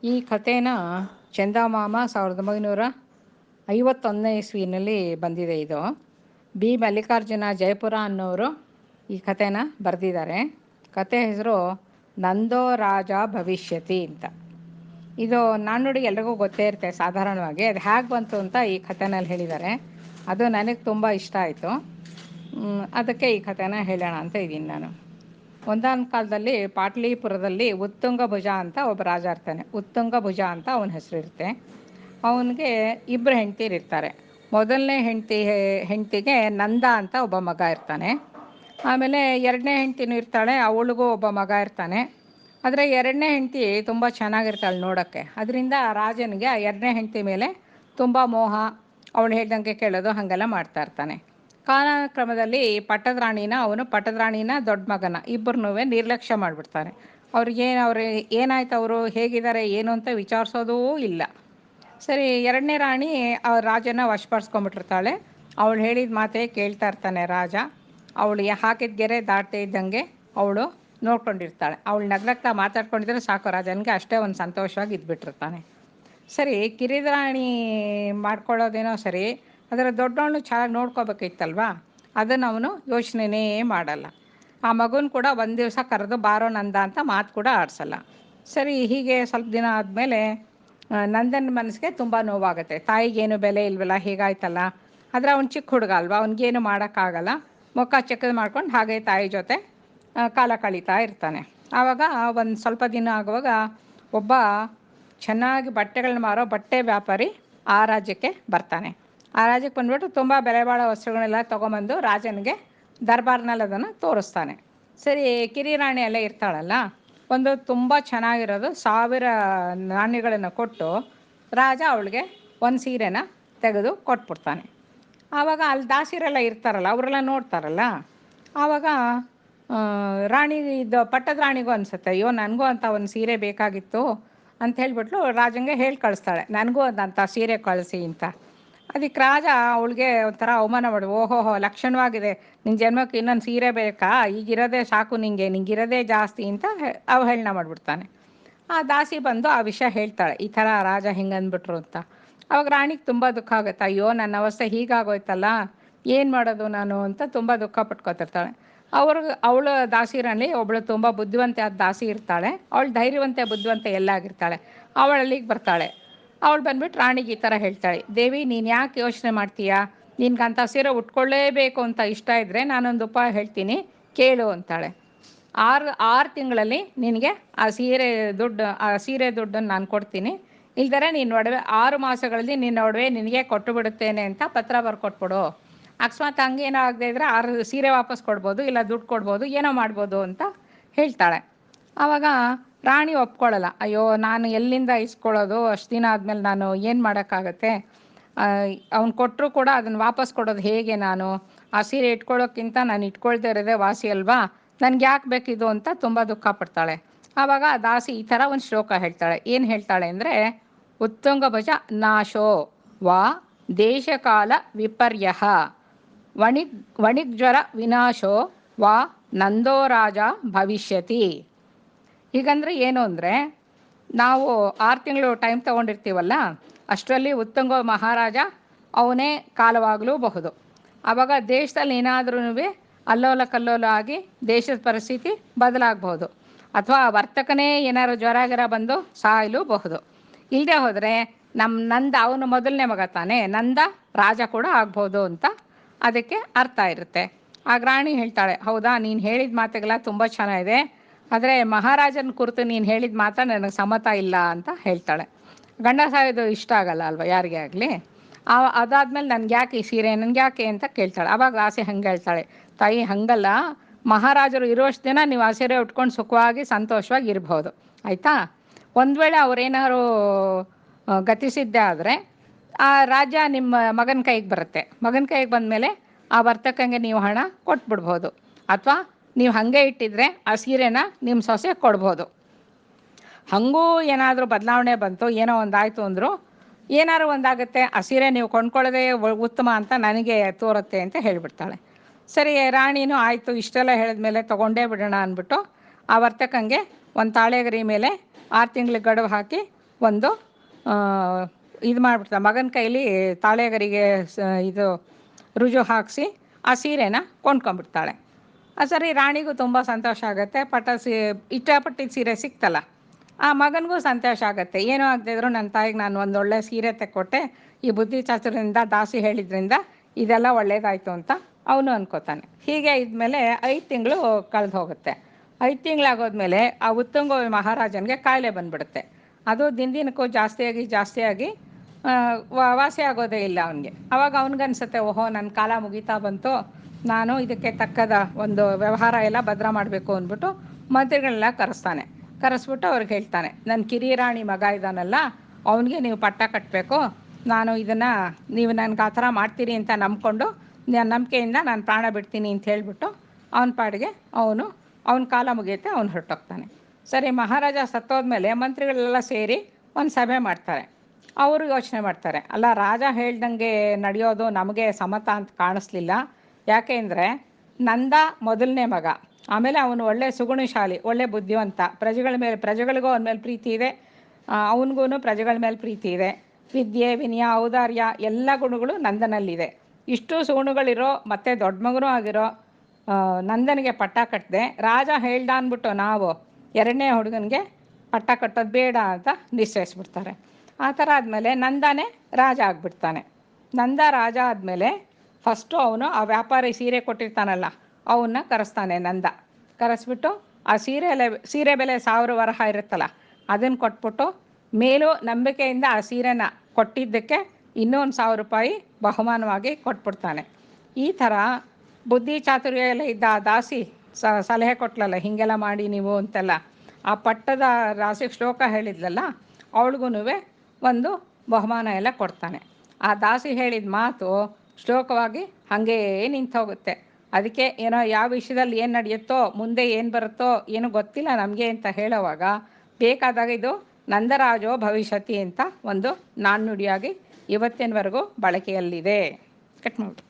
ಈ ಕಥೆನ ಚಂದಮಾಮ 1951ನೇ ಇಸ್ವಿನಲ್ಲಿ ಬಂದಿದೆ. ಇದು ಬಿ ಮಲ್ಲಿಕಾರ್ಜುನ ಜಯಪುರ ಅನ್ನೋರು ಈ ಕಥೆನ ಬರೆದಿದ್ದಾರೆ. ಕತೆ ಹೆಸರು ನಂದೋ ರಾಜ ಭವಿಷ್ಯತಿ ಅಂತ. ಇದು ನಾಣ್ಣುಡಿ ಎಲ್ರಿಗೂ ಗೊತ್ತೇ ಇರುತ್ತೆ ಸಾಧಾರಣವಾಗಿ. ಅದು ಹೇಗೆ ಬಂತು ಅಂತ ಈ ಕಥೆನಲ್ಲಿ ಹೇಳಿದ್ದಾರೆ. ಅದು ನನಗೆ ತುಂಬ ಇಷ್ಟ ಆಯಿತು. ಅದಕ್ಕೆ ಈ ಕಥೆನ ಹೇಳೋಣ ಅಂತ ಇದ್ದೀನಿ ನಾನು. ಒಂದಾನ ಕಾಲದಲ್ಲಿ ಪಾಟ್ಲಿಪುರದಲ್ಲಿ ಉತ್ತುಂಗ ಭುಜ ಅಂತ ಒಬ್ಬ ರಾಜ ಇರ್ತಾನೆ. ಉತ್ತುಂಗ ಭುಜ ಅಂತ ಅವನ ಹೆಸರಿರುತ್ತೆ. ಅವನಿಗೆ ಇಬ್ಬರು ಹೆಂಡ್ತಿರಿರ್ತಾರೆ. ಮೊದಲನೇ ಹೆಂಡ್ತಿಗೆ ನಂದ ಅಂತ ಒಬ್ಬ ಮಗ ಇರ್ತಾನೆ. ಆಮೇಲೆ ಎರಡನೇ ಹೆಂಡ್ತಿನೂ ಇರ್ತಾಳೆ, ಅವಳಿಗೂ ಒಬ್ಬ ಮಗ ಇರ್ತಾನೆ. ಆದರೆ ಎರಡನೇ ಹೆಂಡ್ತಿ ತುಂಬ ಚೆನ್ನಾಗಿರ್ತಾಳೆ ನೋಡೋಕ್ಕೆ. ಅದರಿಂದ ರಾಜನಿಗೆ ಆ ಎರಡನೇ ಹೆಂಡ್ತಿ ಮೇಲೆ ತುಂಬ ಮೋಹ, ಅವಳು ಹೇಳ್ದಂಗೆ ಕೇಳೋದು ಹಾಗೆಲ್ಲ ಮಾಡ್ತಾ ಇರ್ತಾನೆ. ಕಾಲಕ್ರಮದಲ್ಲಿ ಪಟ್ಟದ ರಾಣಿನ ದೊಡ್ಡ ಮಗನ ಇಬ್ಬರನ್ನೂ ನಿರ್ಲಕ್ಷ್ಯ ಮಾಡಿಬಿಡ್ತಾನೆ. ಅವ್ರು ಏನಾಯ್ತು, ಅವರು ಹೇಗಿದ್ದಾರೆ ಏನು ಅಂತ ವಿಚಾರಿಸೋದೂ ಇಲ್ಲ. ಸರಿ, ಎರಡನೇ ರಾಣಿ ಆ ರಾಜನ ವಶಪಡಿಸ್ಕೊಂಬಿಟ್ಟಿರ್ತಾಳೆ. ಅವಳು ಹೇಳಿದ ಮಾತೇ ಕೇಳ್ತಾ ಇರ್ತಾನೆ ರಾಜ. ಅವಳು ಹಾಕಿದ ಗೆರೆ ದಾಟದೇ ಇದ್ದಂಗೆ ಅವಳು ನೋಡ್ಕೊಂಡಿರ್ತಾಳೆ. ಅವಳು ನಗ್ನಗ್ತಾ ಮಾತಾಡ್ಕೊಂಡಿದ್ರೆ ಸಾಕು, ರಾಜನಿಗೆ ಅಷ್ಟೇ ಒಂದು ಸಂತೋಷವಾಗಿ ಇದ್ಬಿಟ್ಟಿರ್ತಾನೆ. ಸರಿ, ಕಿರಿದಾಣಿ ಮಾಡ್ಕೊಳ್ಳೋದೇನೋ ಸರಿ, ಅದರ ದೊಡ್ಡವನು ಚೆನ್ನಾಗಿ ನೋಡ್ಕೋಬೇಕಿತ್ತಲ್ವ, ಅದನ್ನು ಅವನು ಯೋಚನೆನೇ ಮಾಡಲ್ಲ. ಆ ಮಗುನ ಕೂಡ ಒಂದು ದಿವಸ ಕರೆದು ಬಾರೋ ನಂದ ಅಂತ ಮಾತು ಕೂಡ ಆಡಿಸಲ್ಲ. ಸರಿ, ಹೀಗೆ ಸ್ವಲ್ಪ ದಿನ ಆದಮೇಲೆ ನಂದನ ಮನಸ್ಸಿಗೆ ತುಂಬ ನೋವಾಗುತ್ತೆ. ತಾಯಿಗೇನು ಬೆಲೆ ಇಲ್ವಲ್ಲ, ಹೀಗಾಯ್ತಲ್ಲ. ಆದರೆ ಅವ್ನು ಚಿಕ್ಕ ಹುಡುಗ ಅಲ್ವಾ, ಅವ್ನಿಗೇನು ಮಾಡೋಕ್ಕಾಗಲ್ಲ. ಮುಖ ಚಿಕ್ಕದು ಮಾಡ್ಕೊಂಡು ಹಾಗೆ ತಾಯಿ ಜೊತೆ ಕಾಲ ಕಳೀತಾ ಇರ್ತಾನೆ. ಆವಾಗ ಒಂದು ಸ್ವಲ್ಪ ದಿನ ಆಗುವಾಗ ಒಬ್ಬ ಚೆನ್ನಾಗಿ ಬಟ್ಟೆಗಳನ್ನ ಮಾರೋ ಬಟ್ಟೆ ವ್ಯಾಪಾರಿ ಆ ರಾಜ್ಯಕ್ಕೆ ಬರ್ತಾನೆ. ಆ ರಾಜ್ಯಕ್ಕೆ ಬಂದ್ಬಿಟ್ಟು ತುಂಬ ಬೆಲೆ ಬಾಳೋ ವಸ್ತುಗಳನ್ನೆಲ್ಲ ತೊಗೊಂಬಂದು ರಾಜನಿಗೆ ದರ್ಬಾರ್ನಲ್ಲಿ ಅದನ್ನು ತೋರಿಸ್ತಾನೆ. ಸರಿ, ಕಿರಿರಾಣಿ ಎಲ್ಲ ಇರ್ತಾಳಲ್ಲ, ಒಂದು ತುಂಬ ಚೆನ್ನಾಗಿರೋದು 1000 ನಾಣ್ಯಗಳನ್ನು ಕೊಟ್ಟು ರಾಜ ಅವಳಿಗೆ ಒಂದು ಸೀರೆನ ತೆಗೆದು ಕೊಟ್ಬಿಡ್ತಾನೆ. ಆವಾಗ ಅಲ್ಲಿ ದಾಸಿರೆಲ್ಲ ಇರ್ತಾರಲ್ಲ, ಅವರೆಲ್ಲ ನೋಡ್ತಾರಲ್ಲ. ಆವಾಗ ಪಟ್ಟದ ರಾಣಿಗೂ ಅನಿಸುತ್ತೆ, ಅಯ್ಯೋ ನನಗೂ ಅಂತ ಒಂದು ಸೀರೆ ಬೇಕಾಗಿತ್ತು ಅಂತ ಹೇಳ್ಬಿಟ್ಲು ರಾಜಂಗೆ ಹೇಳಿ ಕಳಿಸ್ತಾಳೆ, ನನಗೂ ಅಂಥ ಸೀರೆ ಕಳಿಸಿ ಅಂತ. ಅದಕ್ಕೆ ರಾಜ ಅವಳಿಗೆ ಒಂಥರ ಅವಮಾನ ಮಾಡು, ಓಹೋಹೋ ಲಕ್ಷಣವಾಗಿದೆ, ನಿನ್ನ ಜನ್ಮಕ್ಕೆ ಇನ್ನೊಂದು ಸೀರೆ ಬೇಕಾ, ಈಗಿರೋದೇ ಸಾಕು ನಿಂಗಿರೋದೇ ಜಾಸ್ತಿ ಅಂತ ಅವಹೇಳನ ಮಾಡಿಬಿಡ್ತಾನೆ. ಆ ದಾಸಿ ಬಂದು ಆ ವಿಷಯ ಹೇಳ್ತಾಳೆ, ಈ ಥರ ರಾಜ ಹಿಂಗೆ ಅಂದ್ಬಿಟ್ರು ಅಂತ. ಅವಾಗ ರಾಣಿಗೆ ತುಂಬ ದುಃಖ ಆಗುತ್ತೆ, ಅಯ್ಯೋ ನನ್ನ ಅವಸ್ಥೆ ಹೀಗಾಗೋಯ್ತಲ್ಲ, ಏನು ಮಾಡೋದು ನಾನು ಅಂತ ತುಂಬ ದುಃಖ ಪಟ್ಕೊತಿರ್ತಾಳೆ. ಅವಳ ದಾಸಿರಲ್ಲಿ ಒಬ್ಬಳು ತುಂಬ ಬುದ್ಧಿವಂತೆ ಆದ ದಾಸಿ ಇರ್ತಾಳೆ. ಅವಳು ಧೈರ್ಯವಂತೆ ಬುದ್ಧಿವಂತೆ ಎಲ್ಲ ಆಗಿರ್ತಾಳೆ. ಅವಳಲ್ಲಿಗೆ ಬರ್ತಾಳೆ. ಅವಳು ಬಂದ್ಬಿಟ್ಟು ರಾಣಿಗೆ ಈ ಥರ ಹೇಳ್ತಾಳೆ, ದೇವಿ ನೀನು ಯಾಕೆ ಯೋಚನೆ ಮಾಡ್ತೀಯಾ, ನಿನ್ಗಂಥ ಸೀರೆ ಉಟ್ಕೊಳ್ಳೇಬೇಕು ಅಂತ ಇಷ್ಟ ಇದ್ದರೆ ನಾನೊಂದು ಉಪಾಯ ಹೇಳ್ತೀನಿ ಕೇಳು ಅಂತಾಳೆ. 6 ತಿಂಗಳಲ್ಲಿ ನಿನಗೆ ಆ ಸೀರೆ ದುಡ್ಡನ್ನು ನಾನು ಕೊಡ್ತೀನಿ, ಇಲ್ದರೆ ನೀನು ಒಡವೆ 6 ಮಾಸಗಳಲ್ಲಿ ನಿನ್ನ ಒಡವೆ ನಿನಗೆ ಕೊಟ್ಟು ಬಿಡುತ್ತೇನೆ ಅಂತ ಪತ್ರ ಬರ್ಕೊಟ್ಬಿಡು. ಅಕಸ್ಮಾತ್ ಹಂಗೇನೋ ಆಗದೆ ಇದ್ದರೆ 6 ಸೀರೆ ವಾಪಸ್ ಕೊಡ್ಬೋದು, ಇಲ್ಲ ದುಡ್ಡು ಕೊಡ್ಬೋದು, ಏನೋ ಮಾಡ್ಬೋದು ಅಂತ ಹೇಳ್ತಾಳೆ. ಆವಾಗ ರಾಣಿ ಒಪ್ಕೊಳ್ಳಲ್ಲ. ಅಯ್ಯೋ ನಾನು ಎಲ್ಲಿಂದ ಇಸ್ಕೊಳ್ಳೋದು, ಅಷ್ಟು ದಿನ ಆದಮೇಲೆ ನಾನು ಏನು ಮಾಡೋಕ್ಕಾಗತ್ತೆ, ಅವ್ನು ಕೊಟ್ಟರು ಕೂಡ ಅದನ್ನು ವಾಪಸ್ ಕೊಡೋದು ಹೇಗೆ, ನಾನು ಆ ಸೀರೆ ಇಟ್ಕೊಳ್ಳೋಕ್ಕಿಂತ ನಾನು ಇಟ್ಕೊಳ್ದೇ ಇರೋದೇ ವಾಸಿ ಅಲ್ವಾ, ನನಗೆ ಯಾಕೆ ಬೇಕಿದು ಅಂತ ತುಂಬ ದುಃಖ ಪಡ್ತಾಳೆ. ಆವಾಗ ದಾಸಿ ಈ ಥರ ಒಂದು ಶ್ಲೋಕ ಹೇಳ್ತಾಳೆ. ಏನು ಹೇಳ್ತಾಳೆ ಅಂದರೆ, ಉತ್ತುಂಗಭುಜ ನಾಶೋ ವಾ ದೇಶಕಾಲ ವಿಪರ್ಯಃ ವಣಿಗ್ಜ್ವರ ವಿನಾಶೋ ವಾ ನಂದೋ ರಾಜ ಭವಿಷ್ಯತಿ. ಹೀಗಂದರೆ ಏನು ಅಂದರೆ, ನಾವು 6 ತಿಂಗಳು ಟೈಮ್ ತೊಗೊಂಡಿರ್ತೀವಲ್ಲ, ಅಷ್ಟರಲ್ಲಿ ಉತ್ತುಂಗ ಮಹಾರಾಜ ಅವನೇ ಕಾಲವಾಗಲೂಬಹುದು. ಆವಾಗ ದೇಶದಲ್ಲಿ ಏನಾದ್ರೂ ಅಲ್ಲೋಲ ಕಲ್ಲೋಲ ಆಗಿ ದೇಶದ ಪರಿಸ್ಥಿತಿ ಬದಲಾಗಬಹುದು. ಅಥವಾ ವರ್ತಕನೇ ಏನಾದ್ರು ಜ್ವರ ಬಂದು ಸಾಯಲೂಬಹುದು. ಇಲ್ಲದೆ ಹೋದರೆ ನಂದ ಅವನು ಮೊದಲನೇ ಮಗ ತಾನೇ, ನಂದ ರಾಜ ಕೂಡ ಆಗ್ಬೋದು ಅಂತ ಅದಕ್ಕೆ ಅರ್ಥ ಇರುತ್ತೆ. ಆಗ ರಾಣಿ ಹೇಳ್ತಾಳೆ, ಹೌದಾ, ನೀನು ಹೇಳಿದ ಮಾತುಗೆಲ್ಲ ತುಂಬ ಚೆನ್ನಾಗಿದೆ, ಆದರೆ ಮಹಾರಾಜನ ಕುರಿತು ನೀನು ಹೇಳಿದ ಮಾತ್ರ ನನಗೆ ಸಮ್ಮತ ಇಲ್ಲ ಅಂತ ಹೇಳ್ತಾಳೆ. ಗಂಡ ಸಾಯೋದು ಇಷ್ಟ ಆಗಲ್ಲ ಅಲ್ವ ಯಾರಿಗೇ ಆಗಲಿ. ಅದಾದಮೇಲೆ ನನಗೆ ಯಾಕೆ ಈ ಸೀರೆ, ನನಗೆ ಯಾಕೆ ಅಂತ ಕೇಳ್ತಾಳೆ. ಆವಾಗ ಆಸೆ ಹಂಗೆ ಹೇಳ್ತಾಳೆ, ತಾಯಿ ಹಂಗಲ್ಲ, ಮಹಾರಾಜರು ಇರೋಷ್ಟು ದಿನ ನೀವು ಆ ಸೀರೆ ಉಟ್ಕೊಂಡು ಸುಖವಾಗಿ ಸಂತೋಷವಾಗಿ ಇರ್ಬೋದು, ಆಯಿತಾ. ಒಂದು ವೇಳೆ ಅವರೇನಾದ್ರು ಗತಿಸಿದ್ದೇ ಆದರೆ ಆ ರಾಜ್ಯ ನಿಮ್ಮ ಮಗನ ಕೈಗೆ ಬರುತ್ತೆ. ಮಗನ ಕೈಗೆ ಬಂದಮೇಲೆ ಆ ವರ್ತಕಂಗೆ ನೀವು ಹಣ ಕೊಟ್ಬಿಡ್ಬೋದು, ಅಥವಾ ನೀವು ಹಾಗೆ ಇಟ್ಟಿದ್ರೆ ಆ ಸೀರೆನ ನಿಮ್ಮ ಸೊಸೆ ಕೊಡ್ಬೋದು. ಹಾಗೂ ಏನಾದರೂ ಬದಲಾವಣೆ ಬಂತು, ಏನೋ ಒಂದಾಯಿತು ಅಂದರು, ಏನಾದ್ರು ಒಂದಾಗುತ್ತೆ, ಆ ಸೀರೆ ನೀವು ಕೊಂಡ್ಕೊಳ್ಳೋದೇ ಉತ್ತಮ ಅಂತ ನನಗೆ ತೋರುತ್ತೆ ಅಂತ ಹೇಳಿಬಿಡ್ತಾಳೆ. ಸರಿ, ರಾಣಿನೂ ಆಯಿತು ಇಷ್ಟೆಲ್ಲ ಹೇಳಿದ್ಮೇಲೆ ತೊಗೊಂಡೇ ಬಿಡೋಣ ಅಂದ್ಬಿಟ್ಟು ಆ ವರ್ತಕಂಗೆ ಒಂದು ತಾಳೆಗರಿ ಮೇಲೆ 6 ತಿಂಗಳಿಗೆ ಗಡುವು ಹಾಕಿ ಒಂದು ಇದು ಮಾಡಿಬಿಡ್ತಾರೆ, ಮಗನ ಕೈಲಿ ತಾಳೆಗರಿಗೆ ಇದು ರುಜು ಹಾಕಿಸಿ ಆ ಸೀರೆನ ಕೊಂಡ್ಕೊಂಡ್ಬಿಡ್ತಾಳೆ. ಸರಿ, ರಾಣಿಗೂ ತುಂಬ ಸಂತೋಷ ಆಗುತ್ತೆ. ಇಷ್ಟಪಟ್ಟಿದ್ದ ಸೀರೆ ಸಿಕ್ತಲ್ಲ. ಆ ಮಗನಿಗೂ ಸಂತೋಷ ಆಗುತ್ತೆ, ಏನೂ ಆಗದಿದ್ರು ನನ್ನ ತಾಯಿಗೆ ನಾನು ಒಂದು ಒಳ್ಳೆ ಸೀರೆ ತೆಕ್ಕೊಟ್ಟೆ, ಈ ಬುದ್ಧಿ ಚಾತುರ್ಯದಿಂದ ದಾಸಿ ಹೇಳಿದ್ರಿಂದ ಇದೆಲ್ಲ ಒಳ್ಳೇದಾಯಿತು ಅಂತ ಅವನು ಅನ್ಕೋತಾನೆ. ಹೀಗೆ ಇದ್ಮೇಲೆ 5 ತಿಂಗಳು ಕಳೆದು ಹೋಗುತ್ತೆ. 5 ತಿಂಗಳಾಗೋದ್ಮೇಲೆ ಆ ಉತ್ತುಂಗ ಮಹಾರಾಜನಿಗೆ ಕಾಯಿಲೆ ಬಂದ್ಬಿಡುತ್ತೆ. ಅದು ದಿನಕ್ಕೂ ಜಾಸ್ತಿಯಾಗಿ ವಾಸಿ ಆಗೋದೇ ಇಲ್ಲ ಅವನಿಗೆ. ಆವಾಗ ಅವನಿಗನ್ಸುತ್ತೆ, ಓಹೋ ನನ್ನ ಕಾಲ ಮುಗೀತಾ ಬಂತು, ನಾನು ಇದಕ್ಕೆ ತಕ್ಕದ ಒಂದು ವ್ಯವಹಾರ ಎಲ್ಲ ಭದ್ರ ಮಾಡಬೇಕು ಅಂದ್ಬಿಟ್ಟು ಮಂತ್ರಿಗಳನ್ನೆಲ್ಲ ಕರೆಸ್ಬಿಟ್ಟು ಅವ್ರಿಗೆ ಹೇಳ್ತಾನೆ, ನನ್ನ ಕಿರಿರಾಣಿ ಮಗ ಇದ್ದಾನಲ್ಲ, ಅವನಿಗೆ ನೀವು ಪಟ್ಟ ಕಟ್ಟಬೇಕು, ನೀವು ನನಗೆ ಆ ಥರ ಮಾಡ್ತೀರಿ ಅಂತ ನಂಬ್ಕೊಂಡು ನಂಬಿಕೆಯಿಂದ ನಾನು ಪ್ರಾಣ ಬಿಡ್ತೀನಿ ಅಂತ ಹೇಳಿಬಿಟ್ಟು ಅವನ ಪಾಡಿಗೆ ಅವನ ಕಾಲ ಮುಗಿಯುತ್ತೆ, ಅವನು ಹೊರಟೋಗ್ತಾನೆ. ಸರಿ, ಮಹಾರಾಜ ಸತ್ತೋದ್ಮೇಲೆ ಮಂತ್ರಿಗಳೆಲ್ಲ ಸೇರಿ ಒಂದು ಸಭೆ ಮಾಡ್ತಾರೆ. ಅವರು ಯೋಚನೆ ಮಾಡ್ತಾರೆ, ಅಲ್ಲ, ರಾಜ ಹೇಳ್ದಂಗೆ ನಡೆಯೋದು ನಮಗೆ ಸಮತ ಅಂತ ಕಾಣಿಸ್ಲಿಲ್ಲ. ಯಾಕೆ ಅಂದರೆ ನಂದ ಮೊದಲನೇ ಮಗ, ಆಮೇಲೆ ಅವನು ಒಳ್ಳೆ ಸುಗುಣಶಾಲಿ, ಒಳ್ಳೆ ಬುದ್ಧಿವಂತ, ಪ್ರಜೆಗಳಿಗೂ ಅವನ ಮೇಲೆ ಪ್ರೀತಿ ಇದೆ, ಅವನಿಗೂ ಪ್ರಜೆಗಳ ಮೇಲೆ ಪ್ರೀತಿ ಇದೆ, ವಿದ್ಯೆ ವಿನಯ ಔದಾರ್ಯ ಎಲ್ಲ ಗುಣಗಳು ನಂದನಲ್ಲಿದೆ. ಇಷ್ಟು ಸುಗುಣಗಳಿರೋ ಮತ್ತು ದೊಡ್ಡ ಮಗನೂ ಆಗಿರೋ ನಂದನಿಗೆ ಪಟ್ಟ ಕಟ್ಟದೆ ರಾಜ ಹೇಳ್ದ ಅಂದ್ಬಿಟ್ಟು ನಾವು 2ನೇ ಹುಡುಗನಿಗೆ ಪಟ್ಟ ಕಟ್ಟೋದು ಬೇಡ ಅಂತ ನಿಶ್ಚಯಿಸ್ಬಿಡ್ತಾರೆ. ಆ ಥರ ಆದಮೇಲೆ ನಂದನೇ ರಾಜ ಆಗಿಬಿಡ್ತಾನೆ. ನಂದ ರಾಜ ಆದಮೇಲೆ ಫಸ್ಟು ಅವನು ಆ ವ್ಯಾಪಾರಿ ಸೀರೆ ಕೊಟ್ಟಿರ್ತಾನಲ್ಲ ಅವನ್ನ ಕರೆಸ್ತಾನೆ. ಕರೆಸ್ಬಿಟ್ಟು ಆ ಸೀರೆ ಬೆಲೆ 1000 ವರಹ ಇರುತ್ತಲ್ಲ ಅದನ್ನು ಕೊಟ್ಬಿಟ್ಟು ಮೇಲೂ ನಂಬಿಕೆಯಿಂದ ಆ ಸೀರೆನ ಕೊಟ್ಟಿದ್ದಕ್ಕೆ ಇನ್ನೊಂದು 1000 ರೂಪಾಯಿ ಬಹುಮಾನವಾಗಿ ಕೊಟ್ಬಿಡ್ತಾನೆ. ಈ ಥರ ಬುದ್ಧಿ ಚಾತುರ್ಯ ಎಲ್ಲ ಇದ್ದ ಆ ದಾಸಿ ಸಲಹೆ ಕೊಟ್ಲಲ್ಲ, ಹೀಗೆಲ್ಲ ಮಾಡಿ ನೀವು ಅಂತೆಲ್ಲ, ಆ ಪಟ್ಟದ ರಾಸಿಗೆ ಶ್ಲೋಕ ಹೇಳಿದ್ಲಲ್ಲ, ಅವಳಿಗೂ ಒಂದು ಬಹುಮಾನ ಎಲ್ಲ ಕೊಡ್ತಾನೆ. ಆ ದಾಸಿ ಹೇಳಿದ ಮಾತು ಶ್ಲೋಕವಾಗಿ ಹಾಗೇ ನಿಂತೋಗುತ್ತೆ. ಅದಕ್ಕೆ ಏನೋ ಯಾವ ವಿಷಯದಲ್ಲಿ ಏನು ನಡೆಯುತ್ತೋ, ಮುಂದೆ ಏನು ಬರುತ್ತೋ ಏನೂ ಗೊತ್ತಿಲ್ಲ ನಮಗೆ ಅಂತ ಹೇಳೋವಾಗ ಬೇಕಾದಾಗ ಇದು ನಂದರಾಜೋ ಭವಿಷ್ಯತಿ ಅಂತ ಒಂದು ನಾಣ್ಣುಡಿಯಾಗಿ ಇವತ್ತಿನವರೆಗೂ ಬಳಕೆಯಲ್ಲಿದೆ. ಕಟ್ ಮಾಡಿ.